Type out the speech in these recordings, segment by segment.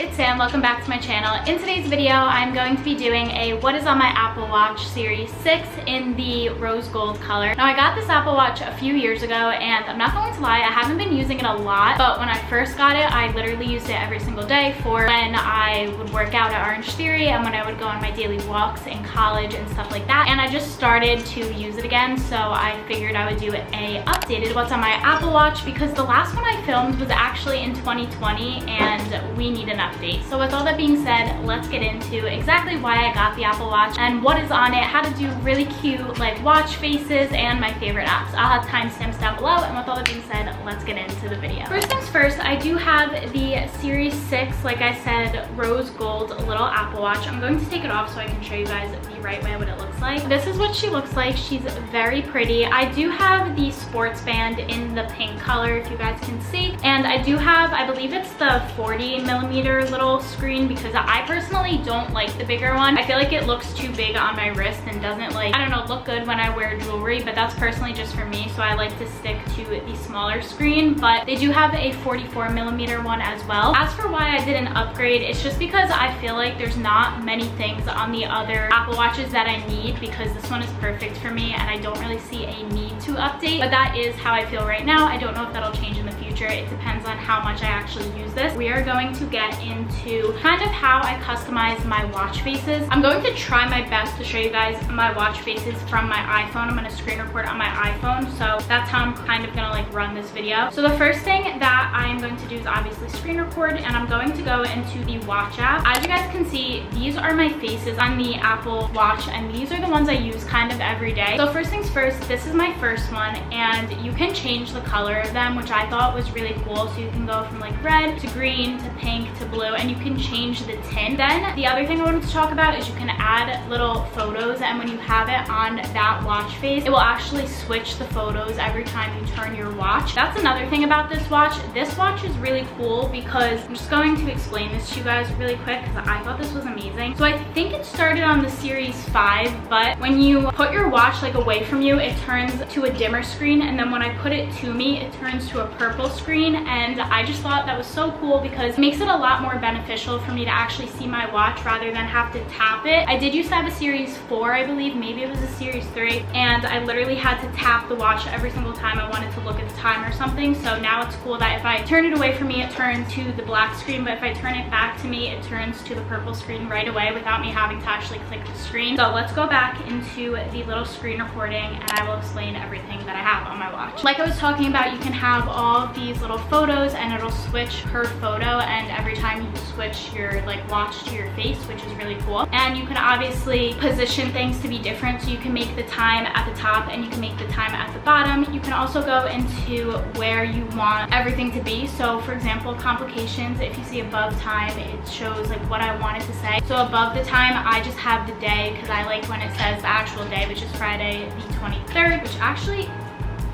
It's Sam. Welcome back to my channel. In today's video, I'm going to be doing a what is on my Apple Watch Series 6 in the rose gold color. Now, I got this Apple Watch a few years ago, and I'm not going to lie, I haven't been using it a lot, but when I first got it, I literally used it every single day for when I would work out at Orange Theory and when I would go on my daily walks in college and stuff like that. And I just started to use it again, so I figured I would do a updated what's on my Apple Watch because the last one I filmed was actually in 2020 and we need an update. So with all that being said, let's get into exactly why I got the Apple Watch and what is on it, how to do really cute like watch faces, and my favorite apps. I'll have timestamps down below, and with all that being said, let's get into the video. First things first, I do have the Series 6, like I said, rose gold little Apple Watch. I'm going to take it off so I can show you guys the right way what it looks like. This is what she looks like. She's very pretty. I do have the sports band in the pink color, if you guys can see, and I do have, I believe it's the 40mm little screen because I personally don't like the bigger one. I feel like it looks too big on my wrist and doesn't, like, I don't know, look good when I wear jewelry, but that's personally just for me, so I like to stick to the smaller screen. But they do have a 44mm one as well. As for why I didn't upgrade, it's just because I feel like there's not many things on the other Apple Watches that I need, because this one is perfect for me and I don't really see a need to update. But that is how I feel right now. I don't know if that'll change in the future. It depends on how much I actually use this. We are going to get into kind of how I customize my watch faces. I'm going to try my best to show you guys my watch faces from my iPhone. I'm gonna screen record on my iPhone, so that's how I'm kind of gonna like run this video. So the first thing that I'm going to do is obviously screen record, and I'm going to go into the watch app. As you guys can see, these are my faces on the Apple Watch, and these are the ones I use kind of every day. So first things first, this is my first one, and you can change the color of them, which I thought was really cool. So you can go from like red to green to pink to blue, and you can change the tint. Then the other thing I wanted to talk about is you can add little photos, and when you have it on that watch face, it will actually switch the photos every time you turn your watch. That's another thing about this watch. This watch is really cool because I'm just going to explain this to you guys really quick because I thought this was amazing. So I think it started on the Series 5, but when you put your watch like away from you, it turns to a dimmer screen, and then when I put it to me, it turns to a purple screen. And I just thought that was so cool because it makes it a lot more beneficial for me to actually see my watch rather than have to tap it. I did used to have a Series 4, I believe, maybe it was a Series 3, and I literally had to tap the watch every single time I wanted to look at the time or something. So now it's cool that if I turn it away from me, it turns to the black screen, but if I turn it back to me, it turns to the purple screen right away without me having to actually click the screen. So let's go back into the little screen recording and I will explain everything that I have on my watch. Like I was talking about, you can have all of these little photos and it'll switch per photo, and every time you switch your like watch to your face, which is really cool. And you can obviously position things to be different, so you can make the time at the top and you can make the time at the bottom. You can also go into where you want everything to be. So for example, complications, if you see above time, it shows like what I wanted to say. So above the time, I just have the day because I like when it says the actual day, which is Friday the 23rd, which actually,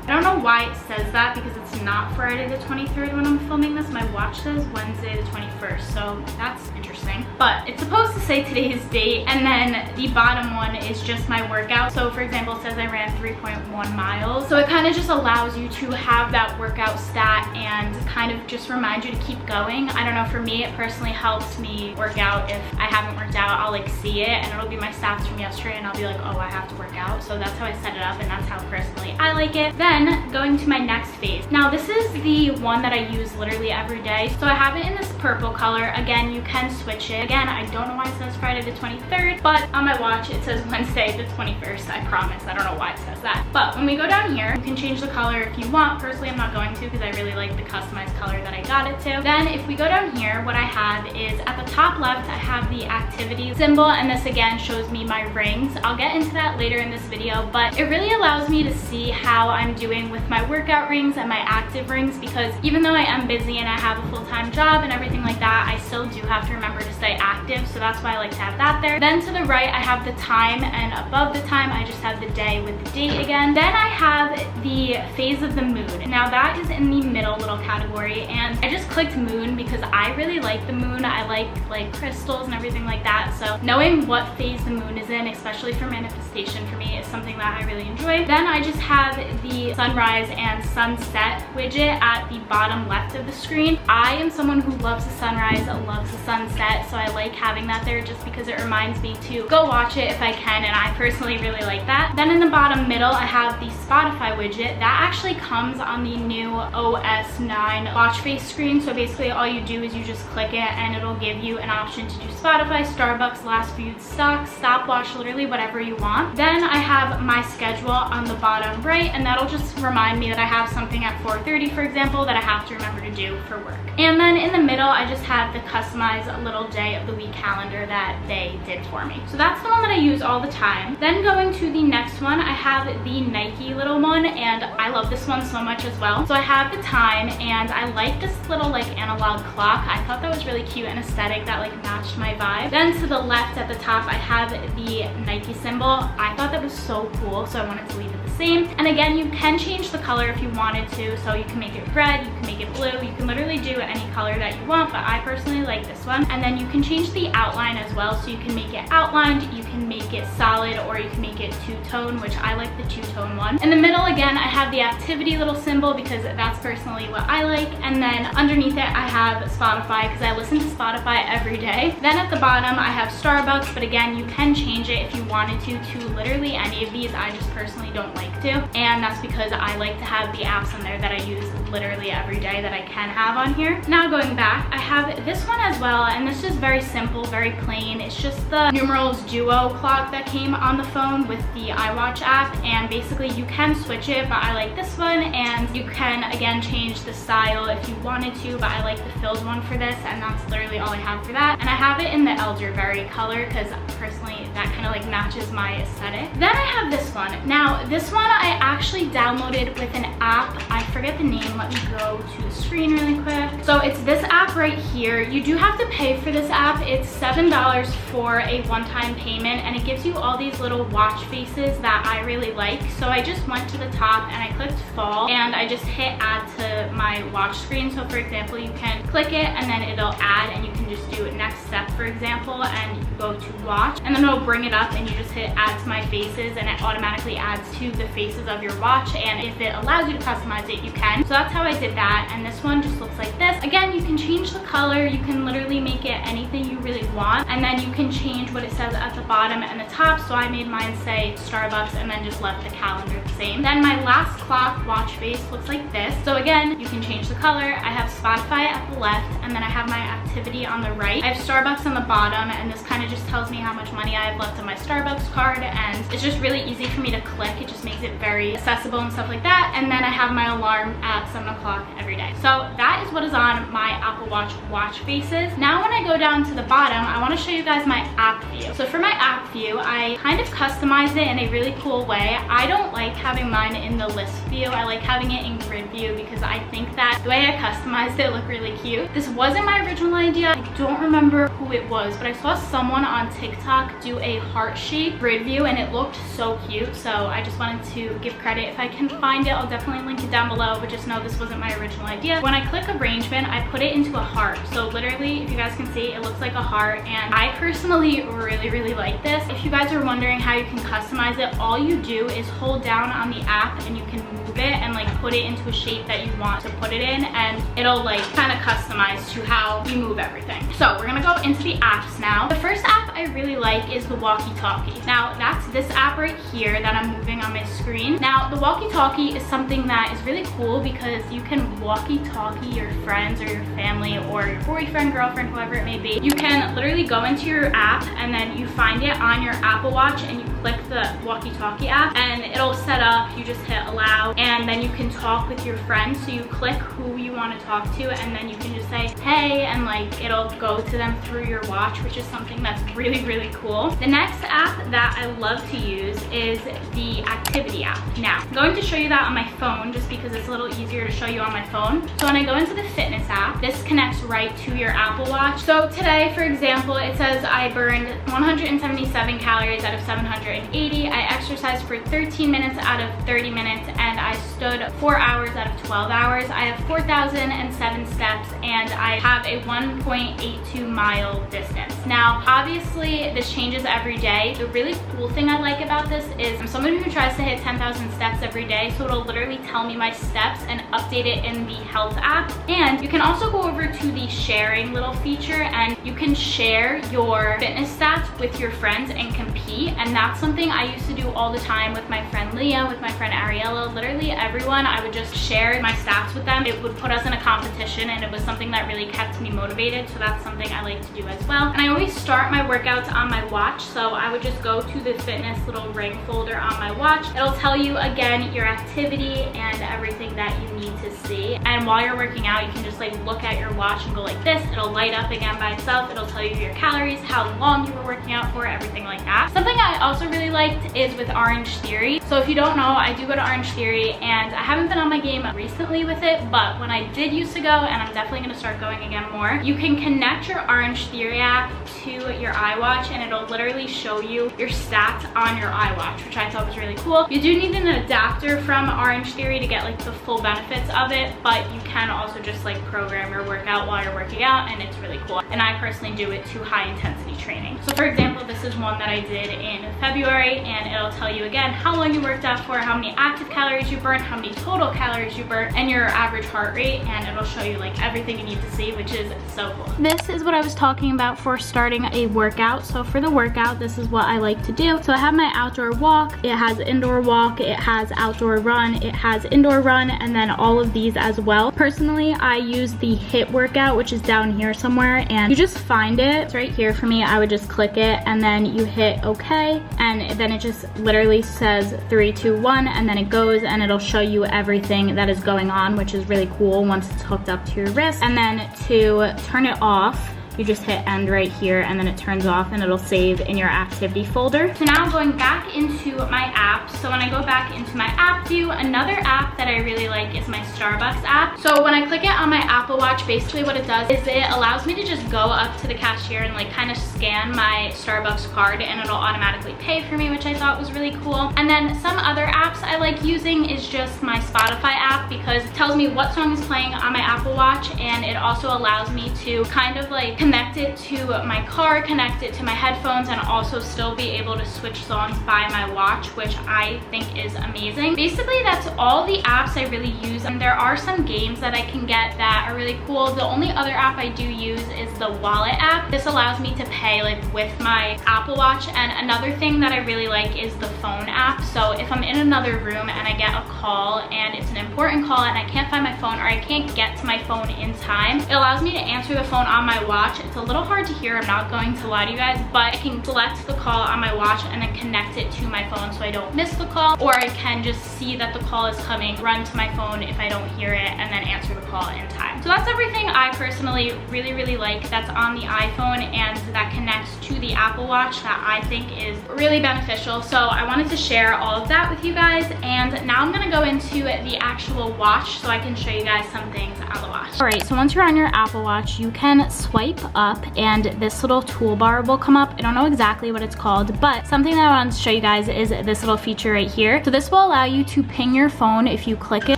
I don't know why it says that because it's not Friday the 23rd when I'm filming this. My watch says Wednesday the 21st, so that's interesting. But it's supposed to say today's date, and then the bottom one is just my workout. So for example, it says I ran 3.1 miles. So it kind of just allows you to have that workout stat and kind of just remind you to keep going. I don't know, for me, it personally helps me work out. If I haven't worked out, I'll like see it and it'll be my stats from yesterday and I'll be like, oh, I have to work out. So that's how I set it up, and that's how personally I like it. Then going to my next face. Now this is the one that I use literally every day. So I have it in this purple color. Again, you can switch it. Again, I don't know why it says Friday the 23rd, but on my watch it says Wednesday the 21st. I promise. I don't know why it says that. But when we go down here, you can change the color if you want. Personally, I'm not going to because I really like the customized color that I got it to. Then if we go down here, what I have is at the top left, I have the activity symbol, and this again shows me my rings. I'll get into that later in this video, but it really allows me to see how I'm doing with my workout rings and my my active rings, because even though I am busy and I have a full-time job and everything like that, I still do have to remember to stay active, so that's why I like to have that there. Then to the right, I have the time, and above the time, I just have the day with the date again. Then I have the phase of the moon. Now that is in the middle little category, and I just clicked moon because I really like the moon. I like crystals and everything like that, so knowing what phase the moon is in, especially for manifestation for me, is something that I really enjoy. Then I just have the sunrise and sunset widget at the bottom left of the screen. I am someone who loves the sunrise, loves the sunset, so I like having that there just because it reminds me to go watch it if I can, and I personally really like that. Then in the bottom middle, I have the Spotify widget. That actually comes on the new OS 9 watch face screen, so basically all you do is you just click it and it'll give you an option to do Spotify, Starbucks, last viewed stocks, stopwatch, literally whatever you want. Then I have my schedule on the bottom right, and that'll just remind me that I have something at 4:30, for example, that I have to remember to do for work. And then in the middle, I just have the customized little day of the week calendar that they did for me. So that's the one that I use all the time. Then going to the next one, I have the Nike little one, and I love this one so much as well. So I have the time, and I like this little analog clock. I thought that was really cute and aesthetic, that matched my vibe. Then to the left at the top, I have the Nike symbol. I thought that was so cool, so I wanted to leave it the same. And again, you can change the color if you wanted to, so you can make it red, you can make it blue, you can literally do any color that you want, but I personally like this one. And then you can change the outline as well, so you can make it outlined, you can make it solid, or you can make it two-tone, which I like the two-tone one. In the middle, again, I have the activity little symbol because that's personally what I like. And then underneath it, I have Spotify because I listen to Spotify every day. Then at the bottom, I have Starbucks, but again, you can change it if you wanted to literally any of these. I just personally don't like to, and that's because I like to have the apps on there that I use literally every day that I can have on here. Now going back, I have this one as well, and this is very simple, very plain. It's just the numerals duo clock that came on the phone with the iWatch app, and basically you can switch it, but I like this one. And you can again change the style if you wanted to, but I like the filled one for this, and that's literally all I have for that. And I have it in the elderberry color because personally that kind of matches my aesthetic. Then I have this one. Now this one I actually downloaded with an app. I forget the name. Let me go to the screen really quick. So it's this app right here. You do have to pay for this app. It's $7 for a one-time payment, and it gives you all these little watch faces that I really like. So I just went to the top and I clicked fall, and I just hit add to my watch screen. So for example, you can click it and then it'll add, and you can just do next step, for example, and you go to watch, and then it'll bring it up and you just hit add to my faces, and it automatically adds to the faces of your watch. And if it allows you to customize it, you can. So that's how I did that, and this one just looks like this. Again, you can change the color, you can literally make it anything you really want, and then you can change what it says at the bottom and the top. So I made mine say Starbucks and then just left the calendar the same. Then my last clock watch face looks like this. So again, you can change the color. I have Spotify at the left, and then I have my activity on the right. I have Starbucks on the bottom, and this kind of just tells me how much money I have left on my Starbucks card, and it's just really easy for me to click. It just makes it very accessible and stuff like that. And then I have my alarm at 7 o'clock every day. So that is what is on my Apple Watch watch faces. Now when I go down to the bottom, I want to show you guys my app view. So for my app view, I kind of customized it in a really cool way. I don't like having mine in the list view. I like having it in grid view because I think that the way I customized it looked really cute. This wasn't my original idea. I don't remember who it was, but I saw someone on TikTok do a heart-shaped grid view, and it looked so cute. So I just wanted to give credit. If I can find it, I'll definitely link it down below, but just know this wasn't my original idea. When I click arrangement, I put it into a heart. So literally, if you guys can see, it looks like a heart, and I personally really like this. If you guys are wondering how you can customize it, all you do is hold down on the app and you can move it and put it into a shape that you want to put it in, and it'll kind of customize to how you move everything. So we're gonna go into the apps now. The first app I really like is the walkie-talkie. Now that's this app right here that I'm moving on my screen. Now the walkie-talkie is something that is really cool because you can walkie-talkie your friends or your family or your boyfriend, girlfriend, whoever it may be. You can literally go into your app and then you find it on your Apple Watch and you click the walkie-talkie app and it'll set up, you just hit allow, and then you can talk with your friends. So you click who you want to talk to, and then you can just say hey, and like it'll go to them through your watch, which is something that's really, really cool. The next app that I love to use is the activity app. Now, I'm going to show you that on my phone just because it's a little easier to show you on my phone. So when I go into the fitness app, this connects right to your Apple Watch. So today, for example, it says I burned 177 calories out of 780. I exercised for 13 minutes out of 30 minutes, and I stood 4 hours out of 12 hours. I have 4,007 steps, and I have a 1.82 mile distance. Now, obviously, this changes every day. The really cool thing I like about this is I'm someone who tries to hit 10,000 steps every day, so it'll literally tell me my steps and update it in the health app. And you can also go over to the sharing little feature, and you can share your fitness stats with your friends and compete. And that's something I used to do all the time with my friend Leah, with my friend Ariella, literally everyone. I would just share my stats with them. It would put us in a competition, and it was something that really kept me motivated. So that's something I like to do as well. And I always start my workouts on my watch, so I would just go to the fitness little ring folder on my watch. It'll tell you again your activity and everything that you need to see. And while you're working out, you can just like look at your watch and go like this. It'll light up again by itself. It'll tell you your calories, how long you were working out for, everything like that. Something I also really liked is with Orange Theory. So if you don't know, I do go to Orange Theory, and I haven't been on my game recently with it, but when I did used to go, and I'm definitely gonna start going again more, you can connect your Orange Theory app to your iWatch, and it'll literally show you your stats on your iWatch, which I thought was really cool. You do need an adapter from Orange Theory to get like the full benefits of it, but you can also just like program your workout while you're working out, and it's really cool. And I personally do it to high intensity training. So for example, this is one that I did in February, and it'll tell you again how long you worked out for, how many active calories you burned, how many total calories you burned, and your average heart rate, and it'll show you like everything you need to see, which is so cool. This is what I was talking about for starting a workout. So for the workout, this is what I like to do. So I have my outdoor walk, it has indoor walk, it has outdoor run, it has indoor run, and then all of these as well. Personally, I use the HIIT workout, which is down here somewhere, and you just find it. It's right here for me. I would just click it, and then you hit okay, and then it just literally says 3, 2, 1, and then it goes, and it'll show you everything that is going on, which is really cool once it's hooked up to your wrist. And then to turn it off, you just hit end right here, and then it turns off, and it'll save in your activity folder. So now going back into my app. So when I go back into my app view, another app that I really like is my Starbucks app. So when I click it on my Apple Watch, basically what it does is it allows me to just go up to the cashier and like kind of scan my Starbucks card, and it'll automatically pay for me, which I thought was really cool. And then some other apps I like using is just my Spotify app, because it tells me what song is playing on my Apple Watch, and it also allows me to kind of like connect it to my car, connect it to my headphones, and also still be able to switch songs by my watch, which I think is amazing. Basically, that's all the apps I really use, and there are some games that I can get that are really cool. The only other app I do use is the Wallet app. This allows me to pay like with my Apple Watch. And another thing that I really like is the phone app. So if I'm in another room and I get a call and it's an important call and I can't find my phone, or I can't get to my phone in time, it allows me to answer the phone on my watch. It's a little hard to hear, I'm not going to lie to you guys, but I can select the call on my watch and then connect it to my phone so I don't miss the call, or I can just see that the call is coming, run to my phone if I don't hear it, and then answer the call in time. So that's everything I personally really like that's on the iPhone and that connects to the Apple Watch that I think is really beneficial. So I wanted to share all of that with you guys, and now I'm gonna go into the actual watch so I can show you guys some things on the watch. All right, so once you're on your Apple Watch, you can swipe up and this little toolbar will come up. I don't know exactly what it's called, but something that I wanted to show you guys is this little feature right here. So this will allow you to ping your phone if you click it,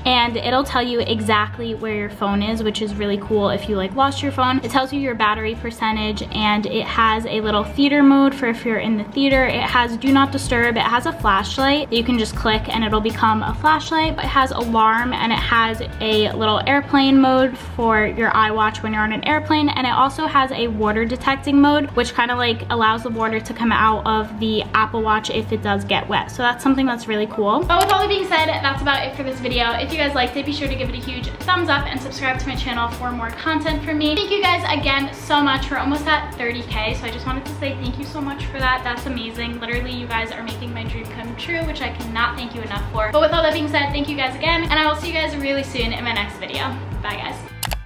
and it'll tell you exactly where your phone is, which is really cool if you like lost your phone. It tells you your battery percentage, and it has a little theater mode for if you're in the theater. It has do not disturb. It has a flashlight that you can just click and it'll become a flashlight, but it has alarm, and it has has a little airplane mode for your iWatch when you're on an airplane, and it also has a water detecting mode, which kind of like allows the water to come out of the Apple Watch if it does get wet. So that's something that's really cool. But with all that being said, that's about it for this video. If you guys liked it, be sure to give it a huge thumbs up and subscribe to my channel for more content from me. Thank you guys again so much. We're almost at 30K, so I just wanted to say thank you so much for that. That's amazing. Literally, you guys are making my dream come true, which I cannot thank you enough for. But with all that being said, thank you guys again, and I will see you guys really soon in my next video. Bye guys.